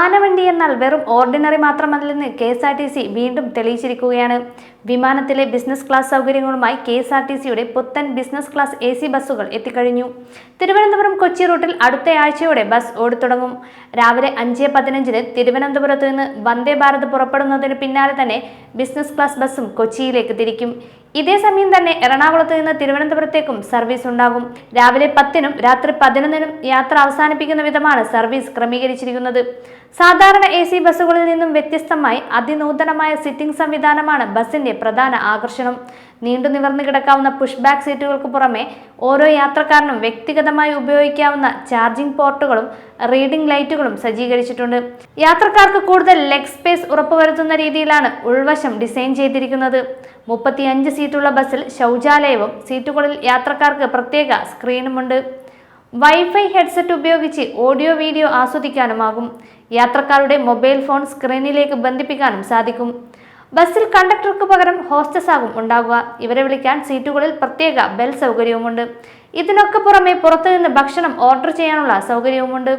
ആനവണ്ടി എന്നാൽ വെറും ordinary മാത്രമല്ലെന്ന് KSRTC വീണ്ടും തെളിയിച്ചിരിക്കുകയാണ്. വിമാനത്തിലെ ബിസിനസ് ക്ലാസ് സൗകര്യങ്ങളുമായി KSRTCയുടെ പുത്തൻ ബിസിനസ് ക്ലാസ് AC ബസ്സുകൾ എത്തിക്കഴിഞ്ഞു. തിരുവനന്തപുരം കൊച്ചി റൂട്ടിൽ അടുത്തയാഴ്ചയോടെ ബസ് ഓടിത്തുടങ്ങും. രാവിലെ 5:15 തിരുവനന്തപുരത്ത് നിന്ന് വന്ദേ ഭാരത് പുറപ്പെടുന്നതിന് പിന്നാലെ തന്നെ ബിസിനസ് ക്ലാസ് ബസ്സും കൊച്ചിയിലേക്ക് തിരിക്കും. ഇതേ സമയം തന്നെ എറണാകുളത്ത് നിന്ന് തിരുവനന്തപുരത്തേക്കും സർവീസ് ഉണ്ടാകും. രാവിലെ 10-നും രാത്രി 11-നും യാത്ര അവസാനിപ്പിക്കുന്ന വിധമാണ് സർവീസ് ക്രമീകരിച്ചിരിക്കുന്നത്. സാധാരണ AC ബസ്സുകളിൽ നിന്നും വ്യത്യസ്തമായി അതിനൂതനമായ സിറ്റിംഗ് സംവിധാനമാണ് ബസിന്റെ പ്രധാന ആകർഷണം. നീണ്ടു നിവർന്നു കിടക്കാവുന്ന പുഷ് ബാക്ക് സീറ്റുകൾക്ക് പുറമെ ഓരോ യാത്രക്കാരനും വ്യക്തിഗതമായി ഉപയോഗിക്കാവുന്ന ചാർജിംഗ് പോർട്ടുകളും റീഡിംഗ് ലൈറ്റുകളും സജ്ജീകരിച്ചിട്ടുണ്ട്. യാത്രക്കാർക്ക് കൂടുതൽ ലെഗ് സ്പേസ് ഉറപ്പുവരുത്തുന്ന രീതിയിലാണ് ഉൾവശം ഡിസൈൻ ചെയ്തിരിക്കുന്നത്. 35 സീറ്റുള്ള ബസ്സിൽ ശൗചാലയവും സീറ്റുകളിൽ യാത്രക്കാർക്ക് പ്രത്യേക സ്ക്രീനുമുണ്ട്. വൈഫൈ ഹെഡ്സെറ്റ് ഉപയോഗിച്ച് ഓഡിയോ വീഡിയോ ആസ്വദിക്കാനുമാകും. യാത്രക്കാരുടെ മൊബൈൽ ഫോൺ സ്ക്രീനിലേക്ക് ബന്ധിപ്പിക്കാനും സാധിക്കും. ബസ്സിൽ കണ്ടക്ടർക്ക് പകരം ഹോസ്റ്റസ് ആകും ഉണ്ടാകുക. ഇവരെ വിളിക്കാൻ സീറ്റുകളിൽ പ്രത്യേക ബെൽ സൗകര്യവുമുണ്ട്. ഇതിനൊക്കെ പുറമെ പുറത്തുനിന്ന് ഭക്ഷണം ഓർഡർ ചെയ്യാനുള്ള സൗകര്യവുമുണ്ട്.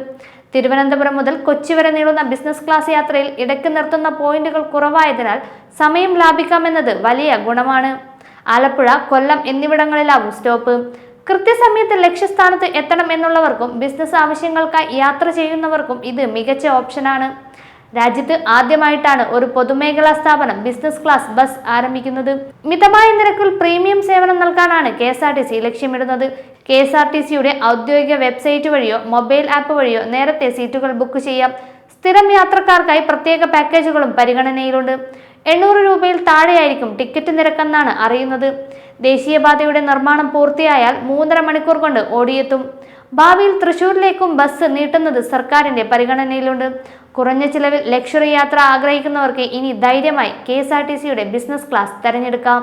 തിരുവനന്തപുരം മുതൽ കൊച്ചി വരെ നീളുന്ന ബിസിനസ് ക്ലാസ് യാത്രയിൽ ഇടയ്ക്ക് നിർത്തുന്ന പോയിന്റുകൾ കുറവായതിനാൽ സമയം ലാഭിക്കാമെന്നത് വലിയ ഗുണമാണ്. ആലപ്പുഴ, കൊല്ലം എന്നിവിടങ്ങളിലാവും സ്റ്റോപ്പ്. കൃത്യസമയത്ത് ലക്ഷ്യസ്ഥാനത്ത് എത്തണം എന്നുള്ളവർക്കും ബിസിനസ് ആവശ്യങ്ങൾക്കായി യാത്ര ചെയ്യുന്നവർക്കും ഇത് മികച്ച ഓപ്ഷനാണ്. രാജ്യത്ത് ആദ്യമായിട്ടാണ് ഒരു പൊതുമേഖലാ സ്ഥാപനം ബിസിനസ് ക്ലാസ് ബസ് ആരംഭിക്കുന്നത്. മിതമായ നിരക്കിൽ പ്രീമിയം സേവനം നൽകാനാണ് KSRTC ലക്ഷ്യമിടുന്നത്. KSRTCയുടെ ഔദ്യോഗിക വെബ്സൈറ്റ് വഴിയോ മൊബൈൽ ആപ്പ് വഴിയോ നേരത്തെ സീറ്റുകൾ ബുക്ക് ചെയ്യാം. സ്ഥിരം യാത്രക്കാർക്കായി പ്രത്യേക പാക്കേജുകളും പരിഗണനയിലുണ്ട്. 800 രൂപയിൽ താഴെയായിരിക്കും ടിക്കറ്റ് നിരക്കെന്നാണ് അറിയുന്നത്. ദേശീയപാതയുടെ നിർമ്മാണം പൂർത്തിയായാൽ 3.5 മണിക്കൂർ കൊണ്ട് ഓടിയെത്തും. ഭാവിയിൽ തൃശൂരിലേക്കും ബസ് നീട്ടുന്നത് സർക്കാരിന്റെ പരിഗണനയിലുണ്ട്. കുറഞ്ഞ ചിലവിൽ ലക്ഷറി യാത്ര ആഗ്രഹിക്കുന്നവർക്ക് ഇനി ധൈര്യമായി KSRTCയുടെ ബിസിനസ് ക്ലാസ് തെരഞ്ഞെടുക്കാം.